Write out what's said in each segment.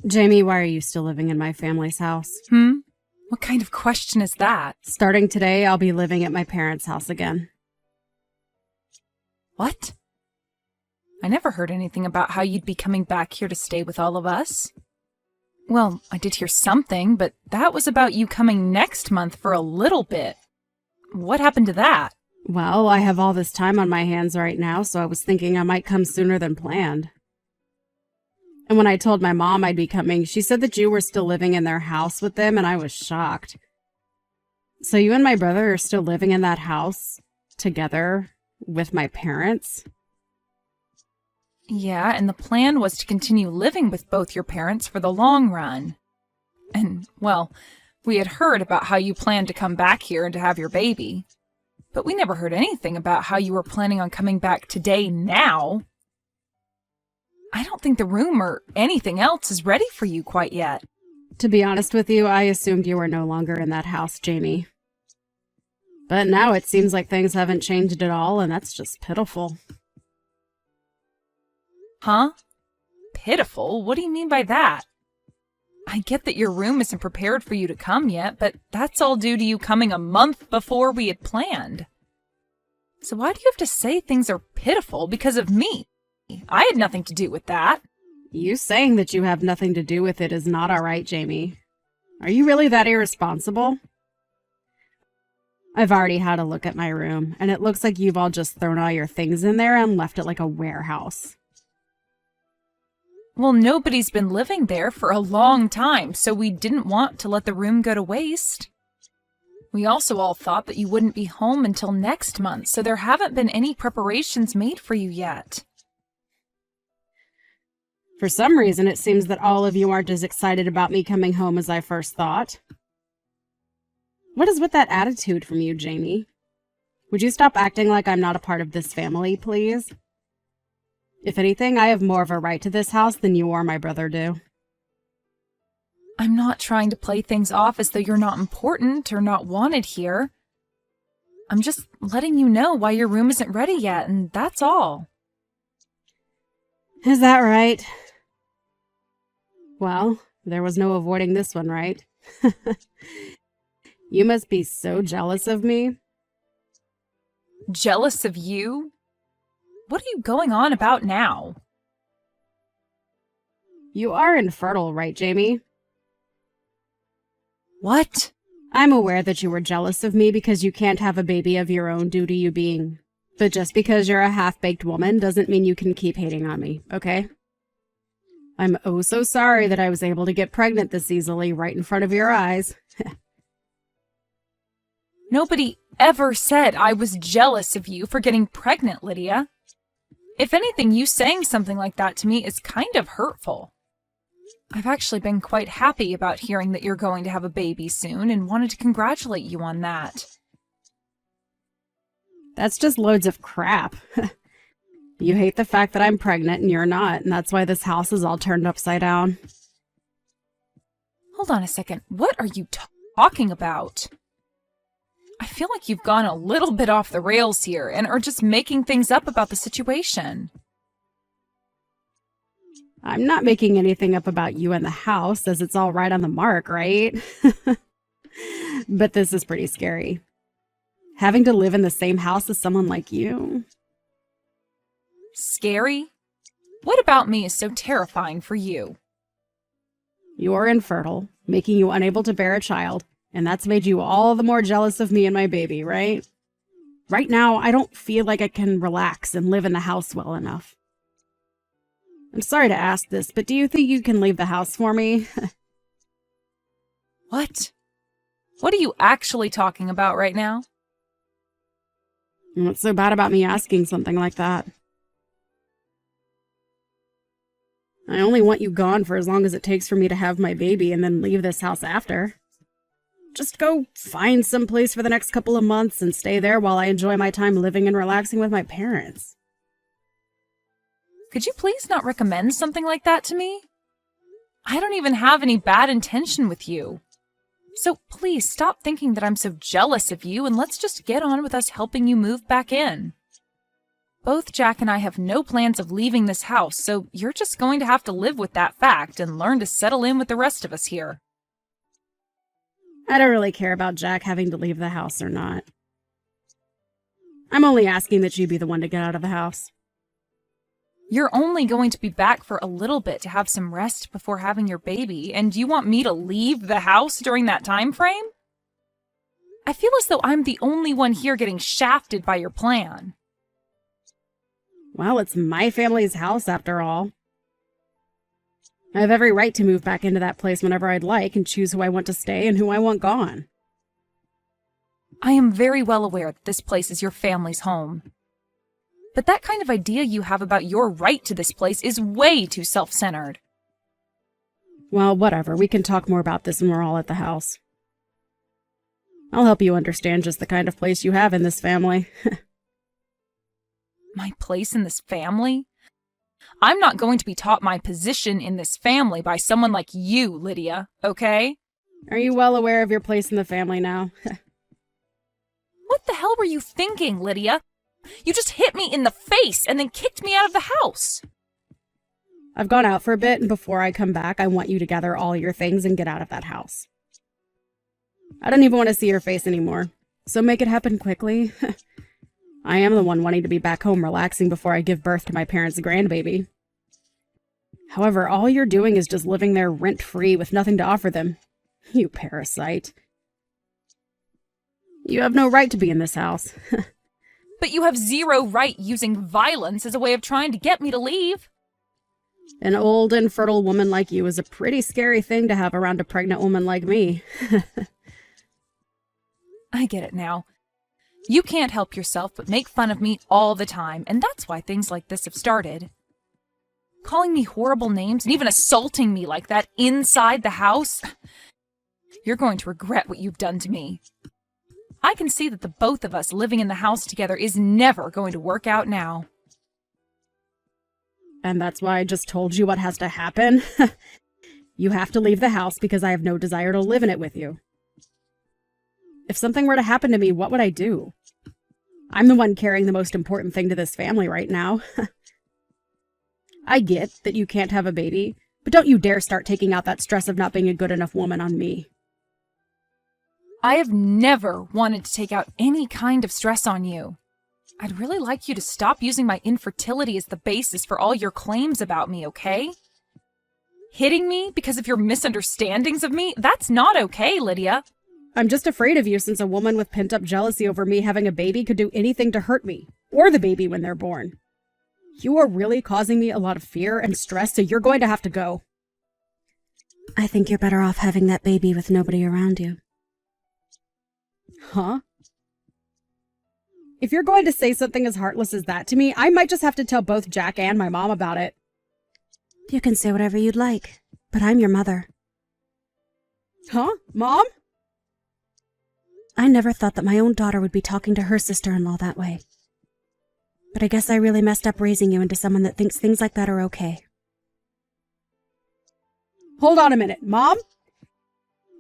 Jamie, why are you still living in my family's house? What kind of question is that? Starting today, I'll be living at my parents' house again. What? I never heard anything about how you'd be coming back here to stay with all of us. Well, I did hear something, but that was about you coming next month for a little bit. What happened to that? Well, I have all this time on my hands right now, so I was thinking I might come sooner than planned. And when I told my mom I'd be coming, she said that you were still living in their house with them, and I was shocked. So you and my brother are still living in that house together with my parents? Yeah, and the plan was to continue living with both your parents for the long run. And, well, we had heard about how you planned to come back here and to have your baby. But we never heard anything about how you were planning on coming back today now. I don't think the room or anything else is ready for you quite yet. To be honest with you, I assumed you were no longer in that house, Jamie. But now it seems like things haven't changed at all, and that's just pitiful. Huh? Pitiful? What do you mean by that? I get that your room isn't prepared for you to come yet, but that's all due to you coming a month before we had planned. So why do you have to say things are pitiful because of me? I had nothing to do with that. You saying that you have nothing to do with it is not all right, Jamie. Are you really that irresponsible? I've already had a look at my room, and it looks like you've all just thrown all your things in there and left it like a warehouse. Well, nobody's been living there for a long time, so we didn't want to let the room go to waste. We also all thought that you wouldn't be home until next month, so there haven't been any preparations made for you yet. For some reason, it seems that all of you aren't as excited about me coming home as I first thought. What is with that attitude from you, Jamie? Would you stop acting like I'm not a part of this family, please? If anything, I have more of a right to this house than you or my brother do. I'm not trying to play things off as though you're not important or not wanted here. I'm just letting you know why your room isn't ready yet, and that's all. Is that right? Well, there was no avoiding this one, right? You must be so jealous of me. Jealous of you? What are you going on about now? You are infertile, right, Jamie? What? I'm aware that you were jealous of me because you can't have a baby of your own due to you being... But just because you're a half-baked woman doesn't mean you can keep hating on me, okay? I'm oh so sorry that I was able to get pregnant this easily right in front of your eyes. Nobody ever said I was jealous of you for getting pregnant, Lydia. If anything, you saying something like that to me is kind of hurtful. I've actually been quite happy about hearing that you're going to have a baby soon and wanted to congratulate you on that. That's just loads of crap. You hate the fact that I'm pregnant and you're not, and that's why this house is all turned upside down. Hold on a second. What are you talking about? I feel like you've gone a little bit off the rails here and are just making things up about the situation. I'm not making anything up about you and the house, as it's all right on the mark, right? But this is pretty scary. Having to live in the same house as someone like you. Scary? What about me is so terrifying for you? You're infertile, making you unable to bear a child, and that's made you all the more jealous of me and my baby, right? Right now, I don't feel like I can relax and live in the house well enough. I'm sorry to ask this, but do you think you can leave the house for me? What? What are you actually talking about right now? What's so bad about me asking something like that? I only want you gone for as long as it takes for me to have my baby and then leave this house after. Just go find some place for the next couple of months and stay there while I enjoy my time living and relaxing with my parents. Could you please not recommend something like that to me? I don't even have any bad intention with you. So please stop thinking that I'm so jealous of you and let's just get on with us helping you move back in. Both Jack and I have no plans of leaving this house, so you're just going to have to live with that fact and learn to settle in with the rest of us here. I don't really care about Jack having to leave the house or not. I'm only asking that you be the one to get out of the house. You're only going to be back for a little bit to have some rest before having your baby, and you want me to leave the house during that time frame? I feel as though I'm the only one here getting shafted by your plan. Well, it's my family's house after all. I have every right to move back into that place whenever I'd like and choose who I want to stay and who I want gone. I am very well aware that this place is your family's home. But that kind of idea you have about your right to this place is way too self-centered. Well, whatever. We can talk more about this when we're all at the house. I'll help you understand just the kind of place you have in this family. My place in this family? I'm not going to be taught my position in this family by someone like you, Lydia, okay? Are you well aware of your place in the family now? What the hell were you thinking, Lydia? You just hit me in the face and then kicked me out of the house. I've gone out for a bit, and before I come back, I want you to gather all your things and get out of that house. I don't even want to see your face anymore, so make it happen quickly. I am the one wanting to be back home relaxing before I give birth to my parents' grandbaby. However, all you're doing is just living there rent-free with nothing to offer them. You parasite. You have no right to be in this house. But you have zero right using violence as a way of trying to get me to leave. An old, infertile woman like you is a pretty scary thing to have around a pregnant woman like me. I get it now. You can't help yourself but make fun of me all the time, and that's why things like this have started. Calling me horrible names and even assaulting me like that inside the house. You're going to regret what you've done to me. I can see that the both of us living in the house together is never going to work out now. And that's why I just told you what has to happen? You have to leave the house because I have no desire to live in it with you. If something were to happen to me, what would I do? I'm the one carrying the most important thing to this family right now. I get that you can't have a baby, but don't you dare start taking out that stress of not being a good enough woman on me. I have never wanted to take out any kind of stress on you. I'd really like you to stop using my infertility as the basis for all your claims about me, okay? Hitting me because of your misunderstandings of me? That's not okay, Lydia. I'm just afraid of you since a woman with pent-up jealousy over me having a baby could do anything to hurt me, or the baby when they're born. You are really causing me a lot of fear and stress, so you're going to have to go. I think you're better off having that baby with nobody around you. Huh? If you're going to say something as heartless as that to me, I might just have to tell both Jack and my mom about it. You can say whatever you'd like, but I'm your mother. Huh? Mom? I never thought that my own daughter would be talking to her sister-in-law that way. But I guess I really messed up raising you into someone that thinks things like that are okay. Hold on a minute, Mom?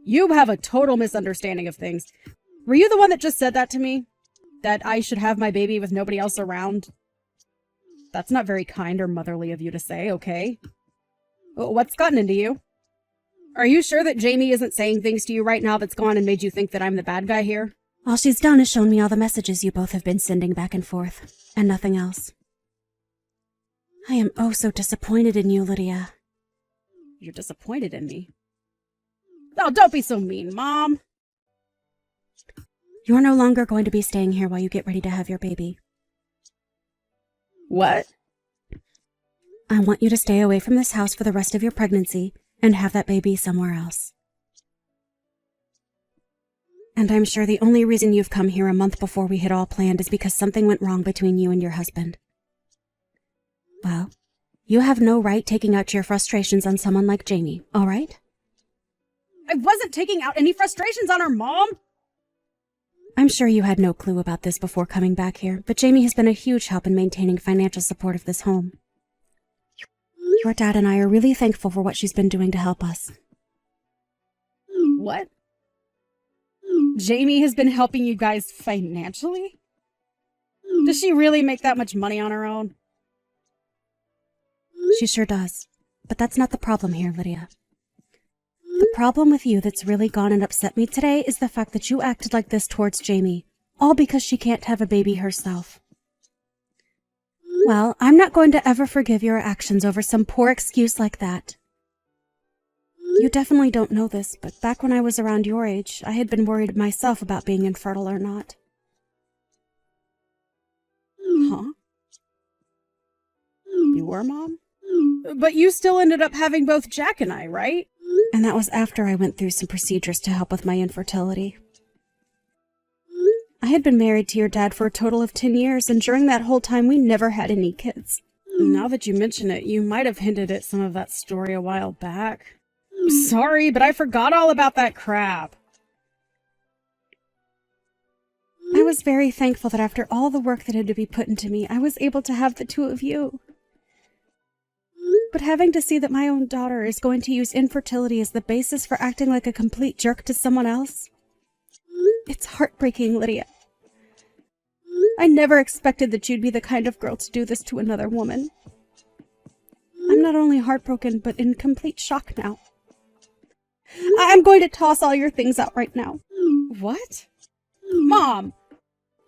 You have a total misunderstanding of things. Were you the one that just said that to me? That I should have my baby with nobody else around? That's not very kind or motherly of you to say, okay? What's gotten into you? Are you sure that Jamie isn't saying things to you right now that's gone and made you think that I'm the bad guy here? All she's done is shown me all the messages you both have been sending back and forth, and nothing else. I am oh so disappointed in you, Lydia. You're disappointed in me? Oh, don't be so mean, Mom. You're no longer going to be staying here while you get ready to have your baby. What? I want you to stay away from this house for the rest of your pregnancy and have that baby somewhere else. And I'm sure the only reason you've come here a month before we had all planned is because something went wrong between you and your husband. Well, you have no right taking out your frustrations on someone like Jamie, all right? I wasn't taking out any frustrations on her, Mom! I'm sure you had no clue about this before coming back here, but Jamie has been a huge help in maintaining financial support of this home. Your dad and I are really thankful for what she's been doing to help us. What? Jamie has been helping you guys financially? Does she really make that much money on her own? She sure does. But that's not the problem here, Lydia. The problem with you that's really gone and upset me today is the fact that you acted like this towards Jamie, all because she can't have a baby herself. Well, I'm not going to ever forgive your actions over some poor excuse like that. You definitely don't know this, but back when I was around your age, I had been worried myself about being infertile or not. Huh? You were, Mom? But you still ended up having both Jack and I, right? And that was after I went through some procedures to help with my infertility. I had been married to your dad for a total of 10 years, and during that whole time, we never had any kids. Now that you mention it, you might have hinted at some of that story a while back. Sorry, but I forgot all about that crap. I was very thankful that after all the work that had to be put into me, I was able to have the two of you. But having to see that my own daughter is going to use infertility as the basis for acting like a complete jerk to someone else, it's heartbreaking, Lydia. I never expected that you'd be the kind of girl to do this to another woman. I'm not only heartbroken, but in complete shock now. I'm going to toss all your things out right now. What? Mom!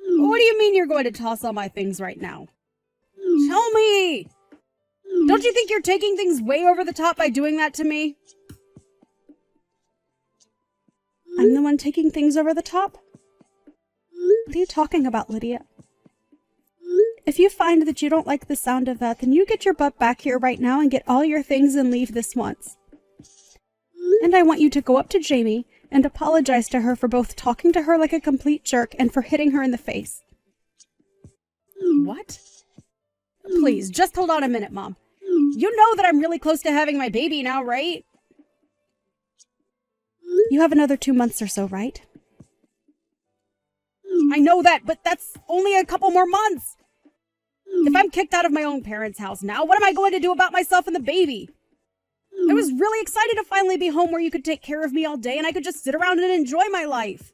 What do you mean you're going to toss all my things right now? Tell me! Don't you think you're taking things way over the top by doing that to me? I'm the one taking things over the top? What are you talking about, Lydia? If you find that you don't like the sound of that, then you get your butt back here right now and get all your things and leave this once. And I want you to go up to Jamie and apologize to her for both talking to her like a complete jerk and for hitting her in the face. What? Please, just hold on a minute, Mom. You know that I'm really close to having my baby now, right? You have another 2 months or so, right? I know that, but that's only a couple more months. If I'm kicked out of my own parents' house now, what am I going to do about myself and the baby? I was really excited to finally be home where you could take care of me all day and I could just sit around and enjoy my life.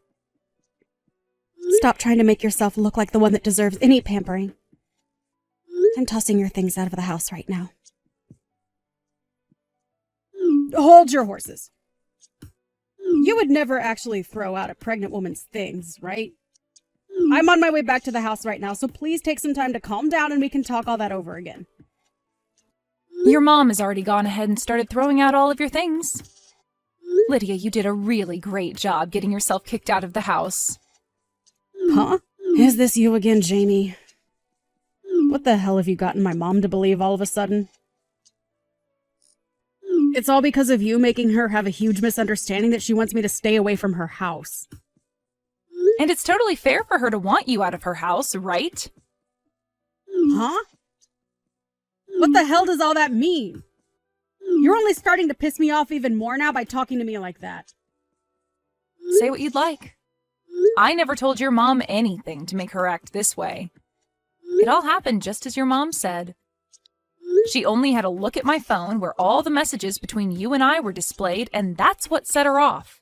Stop trying to make yourself look like the one that deserves any pampering. I'm tossing your things out of the house right now. Hold your horses. You would never actually throw out a pregnant woman's things, right? I'm on my way back to the house right now, so please take some time to calm down and we can talk all that over again. Your mom has already gone ahead and started throwing out all of your things. Lydia, you did a really great job getting yourself kicked out of the house. Huh? Is this you again, Jamie? What the hell have you gotten my mom to believe all of a sudden? It's all because of you making her have a huge misunderstanding that she wants me to stay away from her house. And it's totally fair for her to want you out of her house, right? Huh? What the hell does all that mean? You're only starting to piss me off even more now by talking to me like that. Say what you'd like. I never told your mom anything to make her act this way. It all happened just as your mom said. She only had a look at my phone where all the messages between you and I were displayed, and that's what set her off.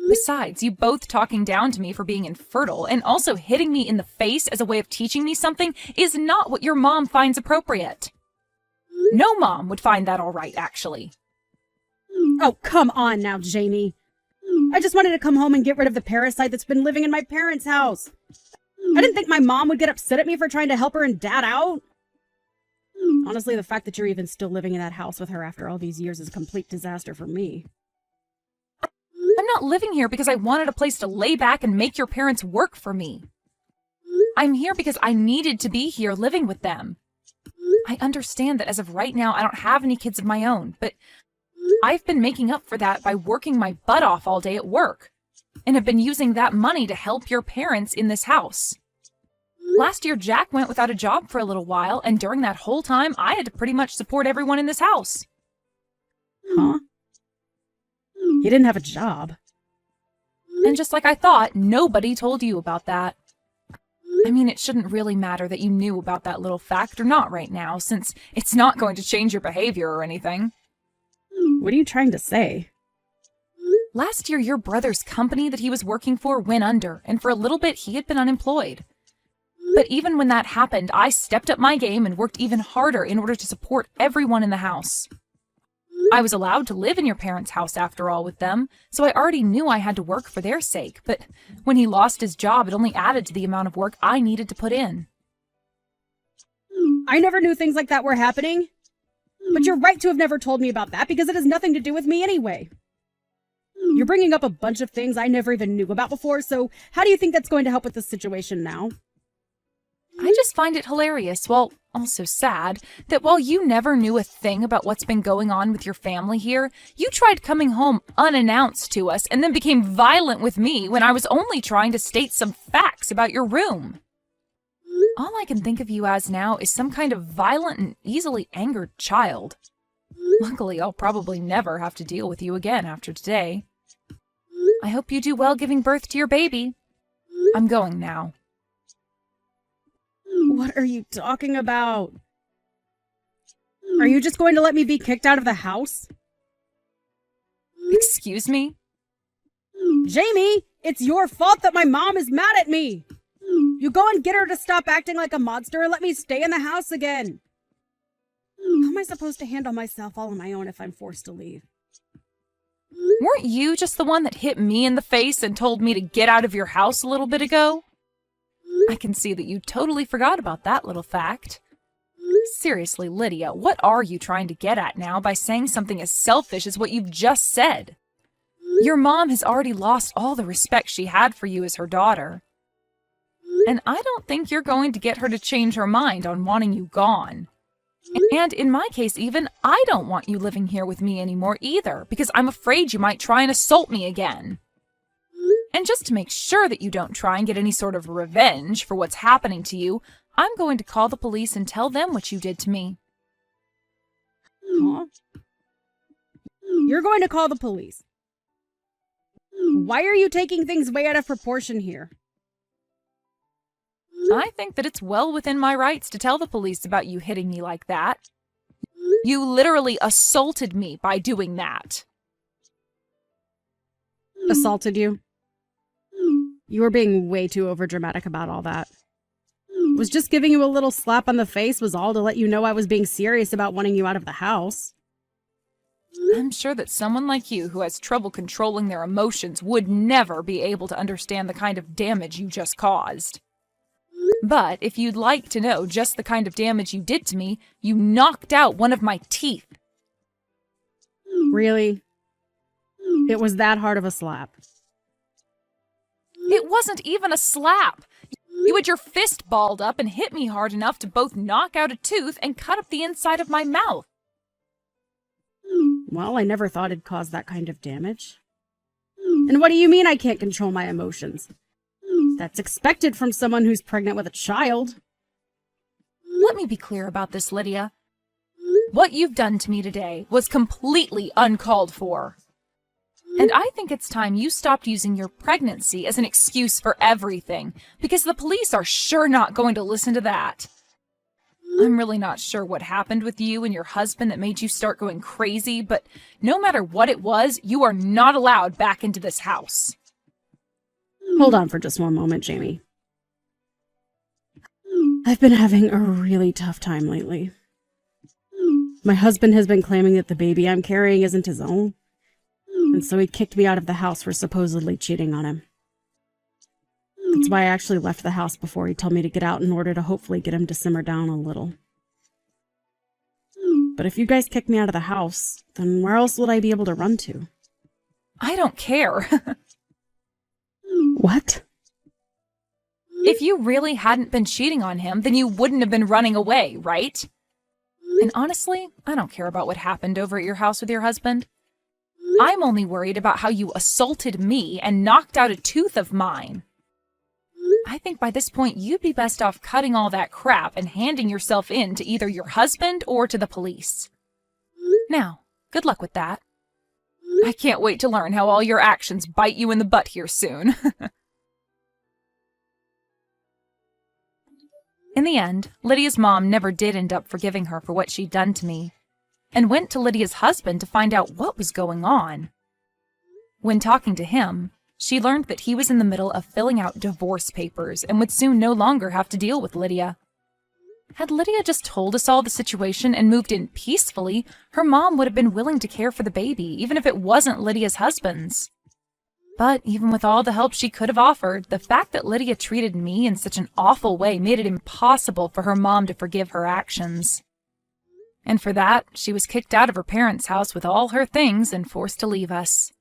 Besides, you both talking down to me for being infertile and also hitting me in the face as a way of teaching me something is not what your mom finds appropriate. No mom would find that all right, actually. Oh, come on now, Jamie. I just wanted to come home and get rid of the parasite that's been living in my parents' house. I didn't think my mom would get upset at me for trying to help her and Dad out. Honestly, the fact that you're even still living in that house with her after all these years is a complete disaster for me. I'm not living here because I wanted a place to lay back and make your parents work for me. I'm here because I needed to be here living with them. I understand that as of right now, I don't have any kids of my own, but I've been making up for that by working my butt off all day at work, and have been using that money to help your parents in this house. Last year, Jack went without a job for a little while, and during that whole time, I had to pretty much support everyone in this house. Huh? He didn't have a job. And just like I thought, nobody told you about that. I mean, it shouldn't really matter that you knew about that little fact or not right now, since it's not going to change your behavior or anything. What are you trying to say? Last year, your brother's company that he was working for went under, and for a little bit, he had been unemployed. But even when that happened, I stepped up my game and worked even harder in order to support everyone in the house. I was allowed to live in your parents' house after all with them, so I already knew I had to work for their sake, but when he lost his job, it only added to the amount of work I needed to put in. I never knew things like that were happening. But you're right to have never told me about that because it has nothing to do with me anyway. You're bringing up a bunch of things I never even knew about before, so how do you think that's going to help with this situation now? I just find it hilarious, well, also sad, that while you never knew a thing about what's been going on with your family here, you tried coming home unannounced to us and then became violent with me when I was only trying to state some facts about your room. All I can think of you as now is some kind of violent and easily angered child. Luckily, I'll probably never have to deal with you again after today. I hope you do well giving birth to your baby. I'm going now. What are you talking about? Are you just going to let me be kicked out of the house? Excuse me? Jamie, it's your fault that my mom is mad at me. You go and get her to stop acting like a monster and let me stay in the house again. How am I supposed to handle myself all on my own if I'm forced to leave? Weren't you just the one that hit me in the face and told me to get out of your house a little bit ago? I can see that you totally forgot about that little fact. Seriously, Lydia, what are you trying to get at now by saying something as selfish as what you've just said? Your mom has already lost all the respect she had for you as her daughter. And I don't think you're going to get her to change her mind on wanting you gone. And in my case even, I don't want you living here with me anymore either, because I'm afraid you might try and assault me again. And just to make sure that you don't try and get any sort of revenge for what's happening to you, I'm going to call the police and tell them what you did to me. Huh? You're going to call the police. Why are you taking things way out of proportion here? I think that it's well within my rights to tell the police about you hitting me like that. You literally assaulted me by doing that. Assaulted you? You were being way too overdramatic about all that. Was just giving you a little slap on the face was all to let you know I was being serious about wanting you out of the house. I'm sure that someone like you who has trouble controlling their emotions would never be able to understand the kind of damage you just caused. But if you'd like to know just the kind of damage you did to me, you knocked out one of my teeth. Really? It was that hard of a slap. It wasn't even a slap. You had your fist balled up and hit me hard enough to both knock out a tooth and cut up the inside of my mouth. Well, I never thought it'd cause that kind of damage. And what do you mean I can't control my emotions? That's expected from someone who's pregnant with a child. Let me be clear about this, Lydia. What you've done to me today was completely uncalled for. And I think it's time you stopped using your pregnancy as an excuse for everything, because the police are sure not going to listen to that. I'm really not sure what happened with you and your husband that made you start going crazy, but no matter what it was, you are not allowed back into this house. Hold on for just one moment, Jamie. I've been having a really tough time lately. My husband has been claiming that the baby I'm carrying isn't his own, and so he kicked me out of the house for supposedly cheating on him. That's why I actually left the house before he told me to get out in order to hopefully get him to simmer down a little. But if you guys kick me out of the house, then where else would I be able to run to? I don't care. What? If you really hadn't been cheating on him, then you wouldn't have been running away, right? And honestly, I don't care about what happened over at your house with your husband. I'm only worried about how you assaulted me and knocked out a tooth of mine. I think by this point you'd be best off cutting all that crap and handing yourself in to either your husband or to the police. Now, good luck with that. I can't wait to learn how all your actions bite you in the butt here soon. In the end, Lydia's mom never did end up forgiving her for what she'd done to me, and went to Lydia's husband to find out what was going on. When talking to him, she learned that he was in the middle of filling out divorce papers and would soon no longer have to deal with Lydia. Had Lydia just told us all the situation and moved in peacefully, her mom would have been willing to care for the baby, even if it wasn't Lydia's husband's. But even with all the help she could have offered, the fact that Lydia treated me in such an awful way made it impossible for her mom to forgive her actions. And for that, she was kicked out of her parents' house with all her things and forced to leave us.